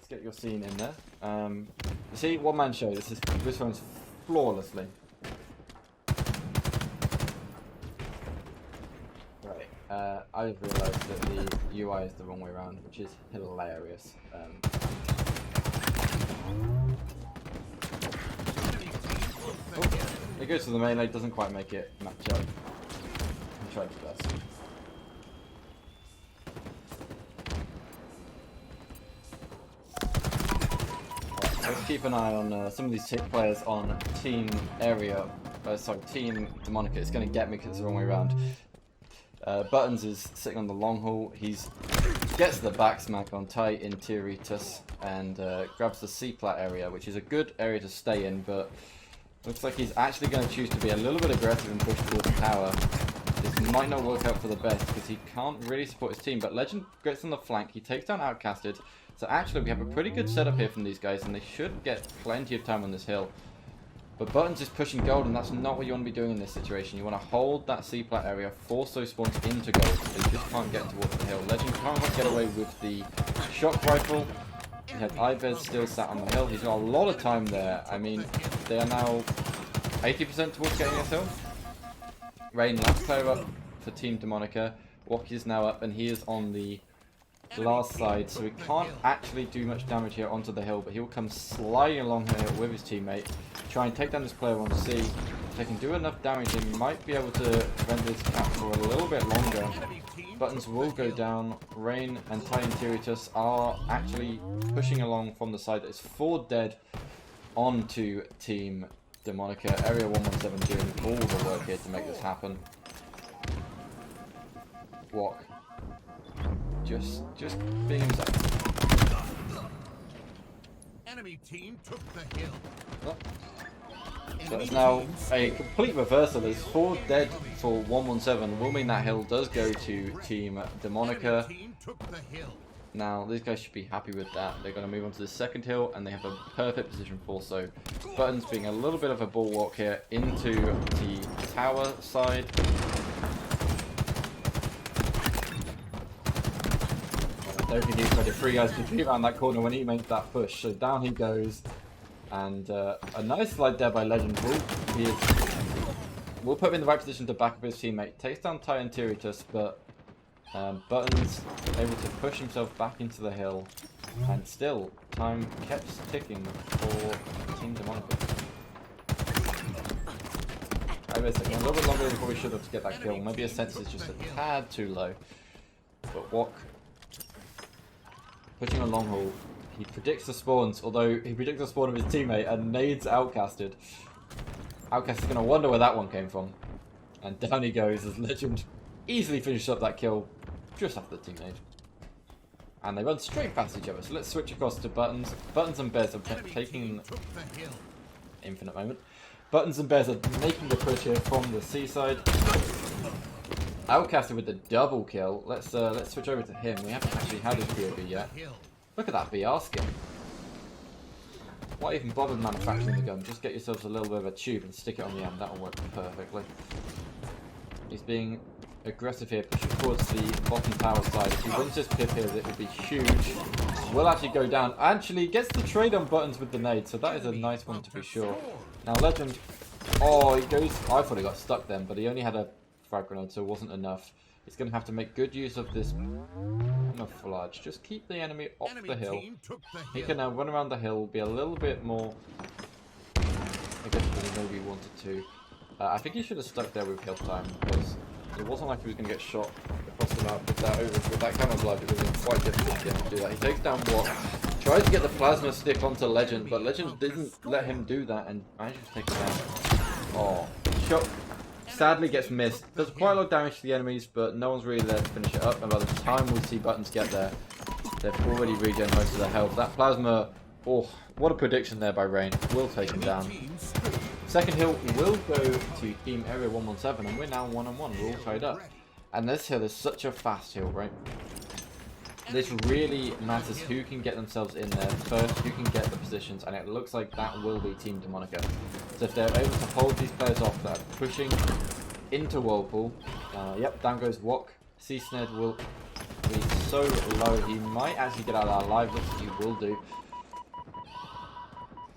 let's get your scene in there. You see, one man show. This runs flawlessly. Right. I just realised that the UI is the wrong way around, which is hilarious. It goes to the melee, doesn't quite make it match up. I tried his best. Let's keep an eye on some of these players on Team Area. Team Demonica. It's going to get me because it's the wrong way around. Buttons is sitting on the long haul. He gets the back smack on Ty Interitus and grabs the C-plat area, which is a good area to stay in, but looks like he's actually going to choose to be a little bit aggressive and push towards the tower. This might not work out for the best because he can't really support his team, but Legend gets on the flank. He takes down Outcasted. So actually we have a pretty good setup here from these guys, and they should get plenty of time on this hill. But Buttons is pushing gold, and that's not what you want to be doing in this situation. You want to hold that C-plat area, force those spawns into gold. They just can't get towards the hill. Legend can't get away with the shock rifle. We have Ibez still sat on the hill. He's got a lot of time there. I mean, they are now 80% towards getting this hill. Rain, last player up for Team Demonica. Walkie is now up, and he is on the last side, so he can't actually do much damage here onto the hill, but he'll come sliding along here with his teammate, try and take down this player on C. If they can do enough damage, they might be able to render this cap for a little bit longer. Buttons will go down. Rain and Ty Interitus are actually pushing along from the side. It's 4 dead onto Team Demonica. Area 117 doing all the work here to make this happen. Walk. Just being himself. Enemy team took the hill. Oh. So it's now a complete reversal. There's 4 dead for 117. Will mean that hill does go to Team Demonica. Now these guys should be happy with that. They're going to move on to the second hill, and they have a perfect position for so. Buttons being a little bit of a bulwark here into the tower side. I don't think he expected 3 guys to be around that corner when he makes that push. So down he goes, and a nice slide there by Legend. We'll put him in the right position to back up his teammate. Takes down Ty Interitus, but Buttons able to push himself back into the hill, and still time kept ticking for Team Demonica. I was taking a little bit longer than we should have to get that kill. Maybe his sense is just a tad too low. But Walk pushing a long haul. He predicts the spawns, although he predicts the spawn of his teammate and nades Outcasted. Outcast is going to wonder where that one came from. And down he goes as Legend easily finishes up that kill just after the teammate. And they run straight past each other. So let's switch across to Buttons. Buttons and Bez are taking infinite moment. Buttons and Bez are making the push here from the seaside. Outcasted with the double kill. Let's switch over to him. We haven't actually had his POV yet. Look at that VR skin. Why even bother manufacturing the gun? Just get yourselves a little bit of a tube and stick it on the end. That'll work perfectly. He's being aggressive here, pushing towards the bottom tower side. If he wins this pip here, it would be huge. Will actually go down. Actually gets the trade on Buttons with the nade, so that is a nice one to be sure. Now Legend, oh, he goes. I thought he got stuck then, but he only had a frag grenade, so it wasn't enough. He's going to have to make good use of this camouflage. Just keep the enemy off the hill. He can now run around the hill, be a little bit more aggressive than he maybe wanted to. I think he should have stuck there with hill time, because it wasn't like he was going to get shot across the map with that camouflage. It was quite difficult for him to do that. He takes down Walk, tries to get the plasma stick onto Legend, but Legend didn't let him do that and managed to take it down. Oh, shot. Sadly gets missed. Does quite a lot of damage to the enemies, but no one's really there to finish it up. And by the time we see Buttons get there, they've already regen most of their health. That plasma, oh, what a prediction there by Rain. Will take him down. Second hill will go to Team Area 117, and we're now 1-on-1. We're all tied up. And this hill is such a fast hill, right? This really matters who can get themselves in there first, who can get the positions, and it looks like that will be Team Demonica. So if they're able to hold these players off that are pushing into Whirlpool, yep, down goes Wok. C-Sned will be so low. He might actually get out of that alive. Looks like he will do.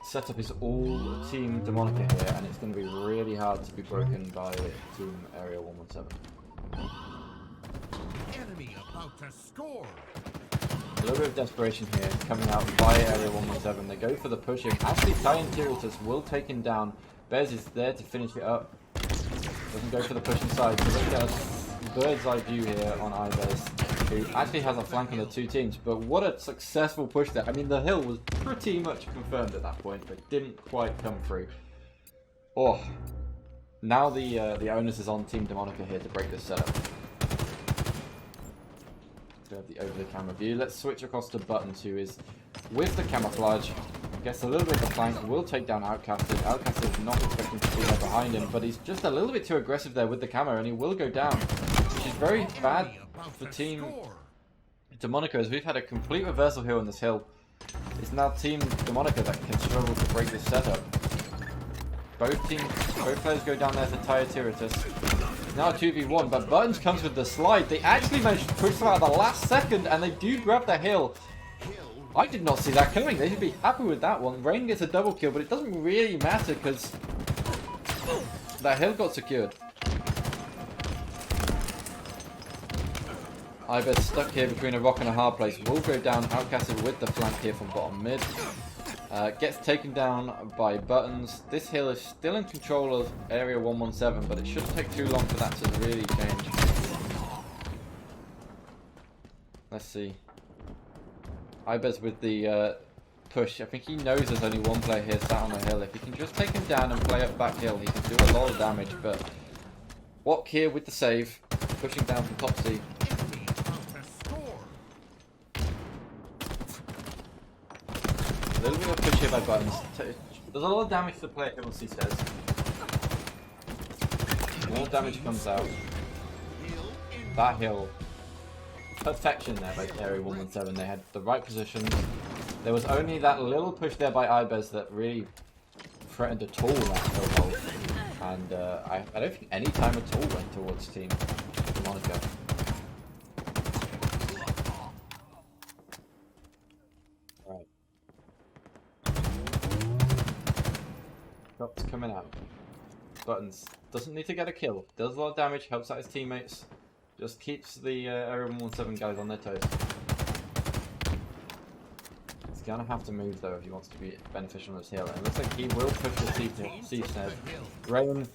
Setup is all Team Demonica here, and it's going to be really hard to be broken by Team Area 117. Enemy about to score. A little bit of desperation here, coming out by Area 117. They go for the pushing. Actually, Ty and Tiritus will take him down. Bez is there to finish it up. Doesn't go for the pushing side. So look at a bird's eye view here on Ibez, who actually has a flank on the two teams. But what a successful push there. I mean, the hill was pretty much confirmed at that point, but didn't quite come through. Oh, now the onus is on Team Demonica here to break this setup. We have the over the camera view. Let's switch across to Buttons, who is with the camouflage. Gets a little bit of the flank, will take down Outcasted. Outcasted is not expecting to be there behind him, but he's just a little bit too aggressive there with the camo, and he will go down, which is very bad for Team Demonica, as we've had a complete reversal here on this hill. It's now Team Demonica that can struggle to break this setup. Both players go down there to Tyre Tiritus. Now 2v1, but Buttons comes with the slide. They actually managed to push them out at the last second, and they do grab the hill. I did not see that coming. They should be happy with that one. Rain gets a double kill, but it doesn't really matter because that hill got secured. Ibez stuck here between a rock and a hard place. Will go down, outcasted with the flank here from bottom mid. Gets taken down by Buttons. This hill is still in control of Area 117, but it shouldn't take too long for that to really change. Let's see. Ibez with the push. I think he knows there's only one player here sat on the hill. If he can just take him down and play up back hill, he can do a lot of damage. But Wok here with the save, pushing down from top C. A little bit of push here by Buttons. There's a lot of damage to the player hill, he says. More damage comes out. That hill. Perfection there by Area 117. They had the right positions. There was only that little push there by Ibez that really threatened at all that hill hold. And I don't think any time at all went towards Team Demonica. Right. Shots coming out. Buttons doesn't need to get a kill. Does a lot of damage, helps out his teammates. Just keeps the Area 117 guys on their toes. He's gonna have to move though if he wants to be beneficial on this hill. And it looks like he will push the C-sned. Rain,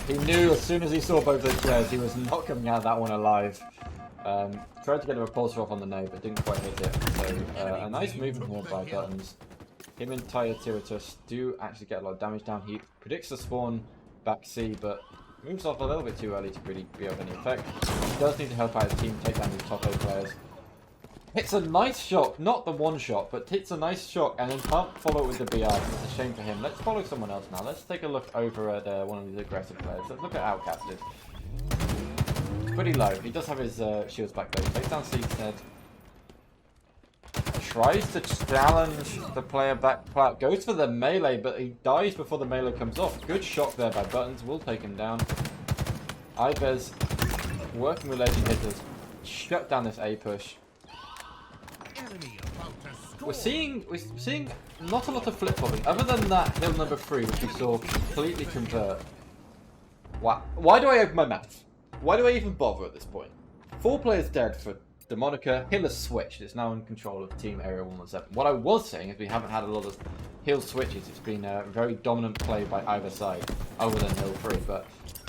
he knew as soon as he saw both those players he was not coming out of that one alive. Tried to get a repulsor off on the nade but didn't quite hit it. So a nice movement here by Buttons. Him and Tyre Tiritus do actually get a lot of damage down. He predicts the spawn back C, but moves off a little bit too early to really be of any effect. He does need to help out his team take down these top 8 players. Hits a nice shot, not the one shot, but hits a nice shot and then can't follow it with the BR. It's a shame for him. Let's follow someone else now. Let's take a look over at one of these aggressive players. Let's look at Outcasted. Pretty low. He does have his shields back though. Takes down C-sned. Tries to challenge the player back, goes for the melee, but he dies before the melee comes off. Good shot there by Buttons, will take him down. Ibez working with legend hitters, shut down this A push. We're seeing not a lot of flip flopping, other than that hill number 3, which we saw completely convert. Why do I open my mouth? Why do I even bother at this point? 4 players dead for Demonica. Hill has switched. It's now in control of Team Area 117. What I was saying is we haven't had a lot of hill switches. It's been a very dominant play by either side, other than hill 3. But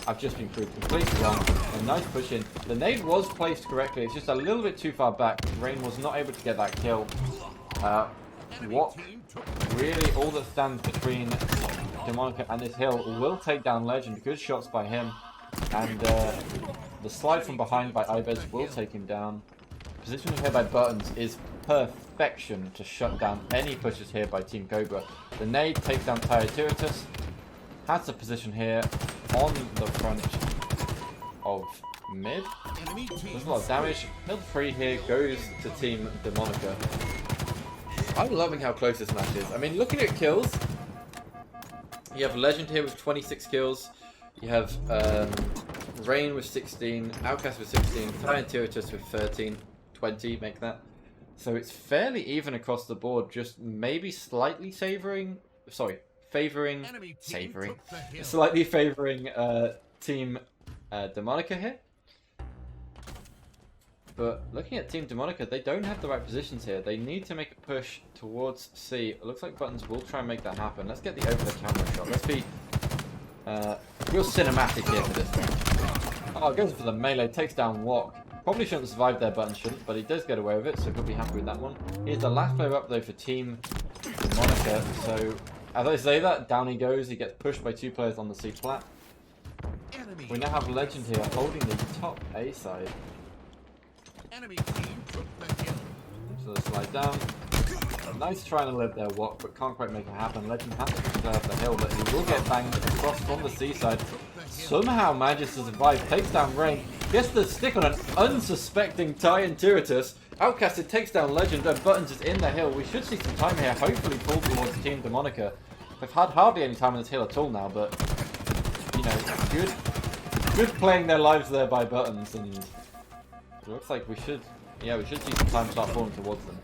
I've just been proved completely wrong. A nice push in. The nade was placed correctly. It's just a little bit too far back. Rain was not able to get that kill. What really all that stands between Demonica and this hill will take down Legend. Good shots by him. And the slide from behind by Ibez will take him down. Positioning here by Buttons is perfection to shut down any pushes here by Team Cobra. The nade takes down Tyre Tiritus. Has the position here on the front of mid. There's a lot of damage. Hill 3 here goes to Team Demonica. I'm loving how close this match is. I mean, looking at kills, you have Legend here with 26 kills. You have Rain with 16, Outcast with 16, Tyre Tiritus with 13, 20 make that. So it's fairly even across the board, just maybe slightly favoring Enemy team took the hill. slightly favoring Team Demonica here. But looking at Team Demonica, they don't have the right positions here. They need to make a push towards C. It looks like Buttons will try and make that happen. Let's get the over-the-camera shot. Let's be real cinematic here for this one. Oh, goes for the melee, takes down Wok. Probably shouldn't have survived there, Buttons shouldn't, but he does get away with it, so he'll be happy with that one. Here's the last player up, though, for Team Demonica. So, as I say that, down he goes. He gets pushed by 2 players on the C flat. Enemy We now have Legend here holding the top A side. Enemy team took the hill. So they slide down. Nice trying to live there, Wok, but can't quite make it happen. Legend has to push up the hill, but he will get banged across from the C side. Somehow manages to survive, takes down Rain, gets the stick on an unsuspecting Ty and Tiritus. Outcasted takes down Legend, and Buttons is in the hill. We should see some time here, hopefully pull towards Team Demonica. They've had hardly any time on this hill at all now, but, you know, good playing their lives there by Buttons, and it looks like we should see some time start falling towards them.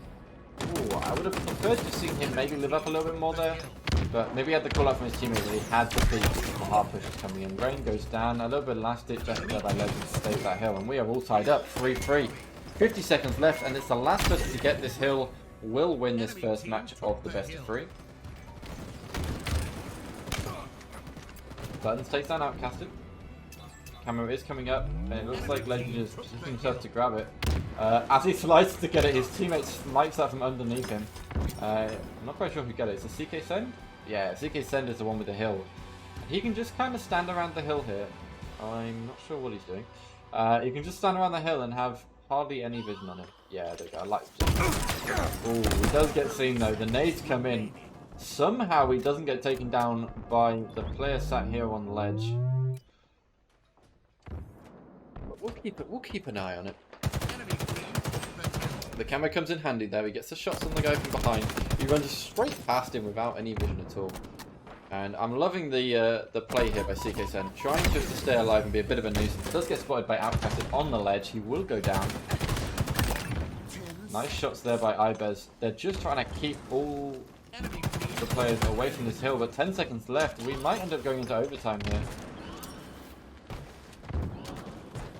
Ooh, I would have preferred to see him maybe live up a little bit more there, but maybe he had the call out from his teammate that he had to beat the hard pushes coming in. Rain goes down, a little bit of last ditch effort there by Legend to save that hill, and we are all tied up, 3-3. 50 seconds left, and it's the last person to get this hill will win this first match of the best of 3. Buttons takes down Outcasted. Camera is coming up, and it looks like Legend is positioning himself to grab it. As he slides to get it, his teammate snipes that from underneath him. I'm not quite sure who got it. Is it CK Send? Yeah, CK Send is the one with the hill. He can just kind of stand around the hill here. I'm not sure what he's doing. He can just stand around the hill and have hardly any vision on him. Yeah, there we go. I like it. Oh, he does get seen though. The nades come in. Somehow he doesn't get taken down by the player sat here on the ledge. But we'll keep an eye on it. The camera comes in handy there. He gets the shots on the guy from behind. He runs straight past him without any vision at all. And I'm loving the play here by CK Sen, trying just to stay alive and be a bit of a nuisance. Does get spotted by Outcasted on the ledge. He will go down. Nice shots there by Ibez. They're just trying to keep all the players away from this hill, but 10 seconds left. We might end up going into overtime here.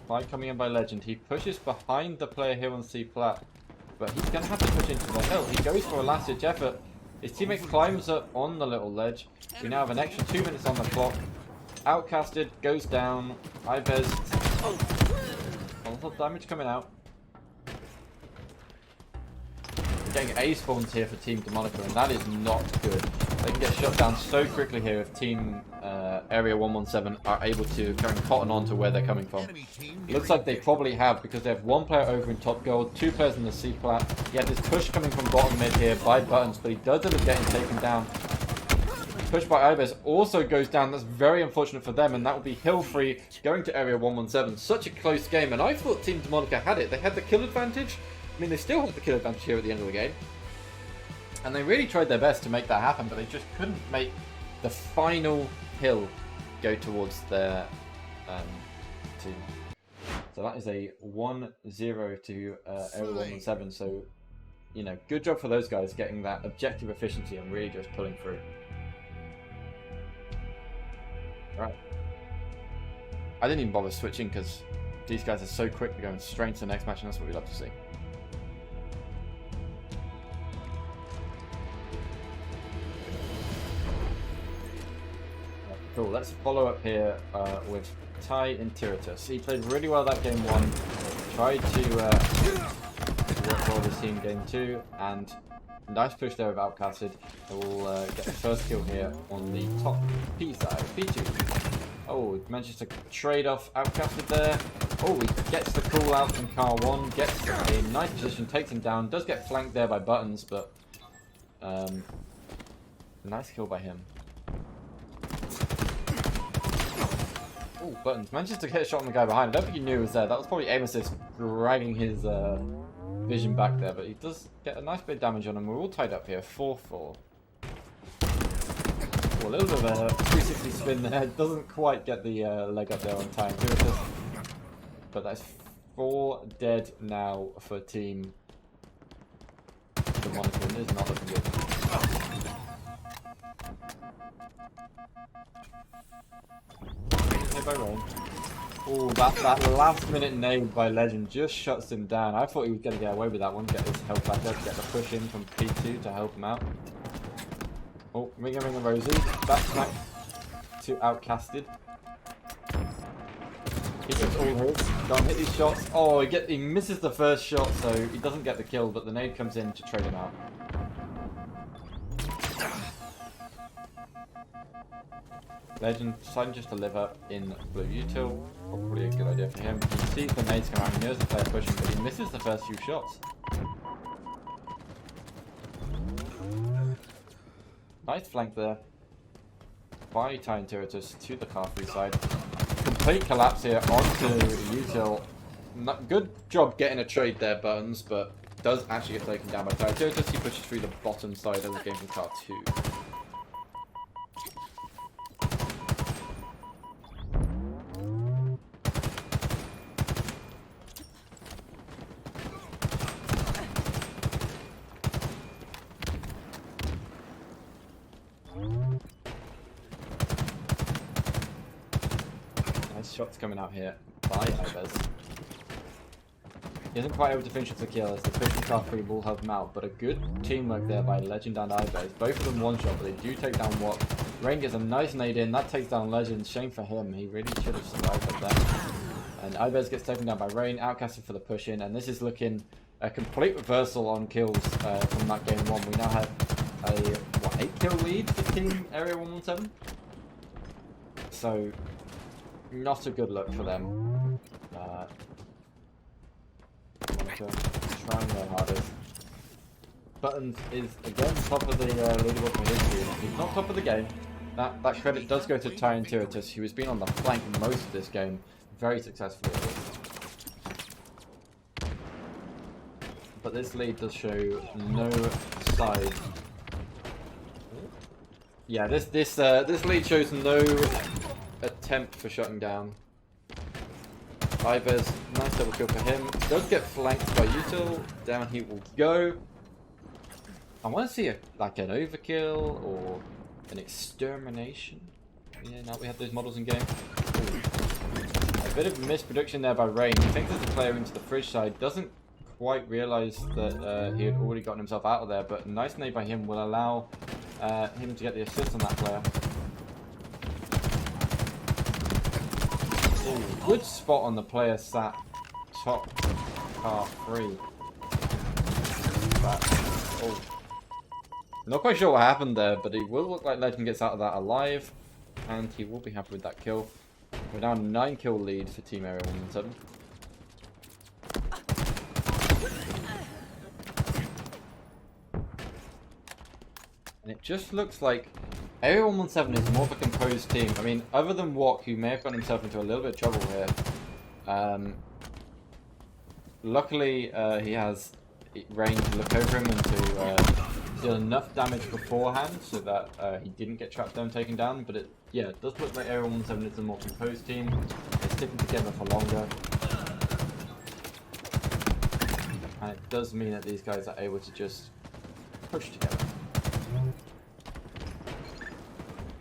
Fight coming in by Legend. He pushes behind the player here on C flat, but he's going to have to push into the hill. He goes for a last ditch effort. His teammate climbs up on the little ledge. We now have an extra 2 minutes on the clock. Outcasted goes down. Ibez. A lot of damage coming out. We're getting A spawns here for Team Demonica, and that is not good. They can get shut down so quickly here if Team Area 117 are able to kind of cotton on to where they're coming from. Looks like they probably have, because they have 1 player over in top gold, 2 players in the C flat. He had this push coming from bottom mid here by Buttons, but he does end up getting taken down. Push by Ibez also goes down. That's very unfortunate for them, and that will be hill free going to Area 117. Such a close game, and I thought Team Demonica had it. They had the kill advantage. I mean, they still have the kill advantage here at the end of the game. And they really tried their best to make that happen, but they just couldn't make the final hill go towards their team. So that is a 1-0 to Area 117. So, you know, good job for those guys getting that objective efficiency and really just pulling through. Alright. I didn't even bother switching because these guys are so quick to go straight to the next match, and that's what we love to see. Cool, let's follow up here with Ty and Tiritus. He played really well that game 1, tried to work well this team game 2, and nice push there with Outcasted. We'll get the first kill here on the top P side, P2. Oh, he manages to trade off Outcasted there. Oh, he gets the call out from car 1, gets a nice position, takes him down, does get flanked there by Buttons, but nice kill by him. Oh, Buttons manages to get a shot on the guy behind. I don't think he knew he was there. That was probably aim assist dragging his vision back there, but he does get a nice bit of damage on him. We're all tied up here, 4-4. Oh, a little bit of a 360 spin there. Doesn't quite get the leg up there on time. But that's 4 dead now for team Demonica. It is not looking good. Hit by Rain. Oh, that last minute nade by Legend just shuts him down. I thought he was going to get away with that one, get his health back up, get the push in from P2 to help him out. Oh, ring a Rosie. Back smack to Outcasted. He gets all his. Can't hit these shots. Oh, he misses the first shot, so he doesn't get the kill, but the nade comes in to trade him out. Legend deciding just to live up in blue util. Probably a good idea for him. He sees the nades come out, he knows the player pushing, but he misses the first few shots. Nice flank there by Tyranitus to the Carfree side. Complete collapse here onto util. Good job getting a trade there, Buttons, but does actually get taken down by Tyranitus. He pushes through the bottom side of the game from car 2. Shots coming out here by Ibez. He isn't quite able to finish the kill as the push from Carfree will help him out, but a good teamwork there by Legend and Ibez. Both of them one shot, but they do take down Watt. Rain gets a nice nade in, that takes down Legend. Shame for him, he really should have survived up there. And Ibez gets taken down by Rain, outcasted for the push in, and this is looking a complete reversal on kills from that game 1. We now have a 8 kill lead for team Area 117. So not a good look for them. Demonica trying their hardest. Buttons is again top of the leaderboard for his team. He's not top of the game. That credit does go to Tyranitus, who has been on the flank most of this game, very successfully. But this lead does show no side. Yeah, this lead shows no attempt for shutting down. Ibez, nice double kill for him. Does get flanked by util. Down he will go. I want to see an overkill or an extermination. Yeah, now we have those models in game. Ooh. A bit of misprediction there by Rain. He thinks there's a player into the fridge side. Doesn't quite realise that he had already gotten himself out of there. But a nice nade by him will allow him to get the assist on that player. Ooh, good spot on the player sat top car 3. Oh. Not quite sure what happened there, but it will look like Legend gets out of that alive, and he will be happy with that kill. We're now 9 kill lead for Team Area 117. And it just looks like Area 117 is more of a composed team. I mean, other than Wok, who may have gotten himself into a little bit of trouble here. Luckily, he has Rain to look over him and to deal enough damage beforehand so that he didn't get trapped down, taken down. But it does look like Area 117 is a more composed team. They're sticking together for longer. And it does mean that these guys are able to just push together.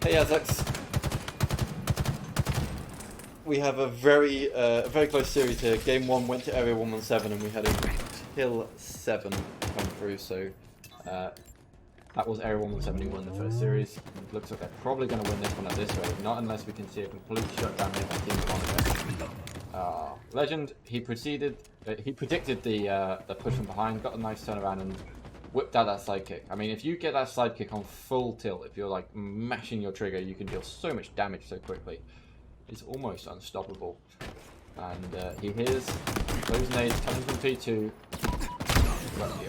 Hey Azax, we have a very close series here. Game 1 went to Area 117 and we had a kill 7 come through, so that was Area 117 who won the first series. It looks like they're probably going to win this one at this rate, not unless we can see a complete shutdown here by Team Demonica. Legend, he predicted the push from behind, got a nice turnaround and whipped out that side kick. I mean, if you get that side kick on full tilt, if you're like mashing your trigger, you can deal so much damage so quickly. It's almost unstoppable. And he hears those nades coming from T2.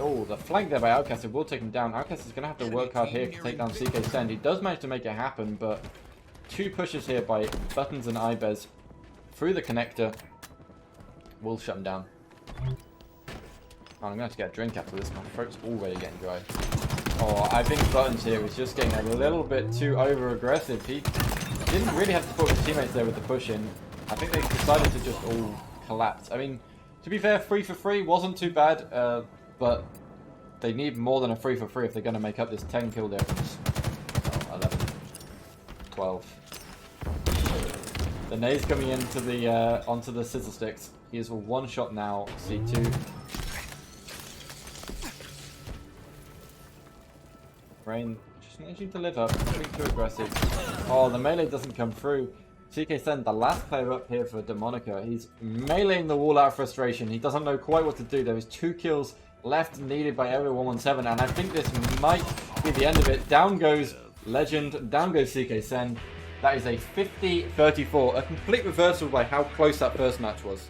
Oh, the flank there by Outcasted will take him down. Outcasted is going to have to work hard here to take down CK Send. He does manage to make it happen, but 2 pushes here by Buttons and Ibez through the connector will shut him down. Oh, I'm going to have to get a drink after this. My throat's already getting dry. Oh, I think Buttons here is just getting a little bit too over-aggressive. He didn't really have to support his teammates there with the push-in. I think they decided to just all collapse. I mean, To be fair, 3 for 3 wasn't too bad, but they need more than a 3 for 3 if they're going to make up this 10 kill difference. Oh, 11, 12. The nade's coming into the onto the scissor sticks. He is a one shot now. C2. Rain just managing to live up. Being too aggressive. Oh, the melee doesn't come through. CK Sen, the last player up here for Demonica. He's meleeing the wall out of frustration. He doesn't know quite what to do. There is 2 kills left needed by Area 117, and I think this might be the end of it. Down goes Legend. Down goes CK Sen. That is a 50-34. A complete reversal by how close that first match was.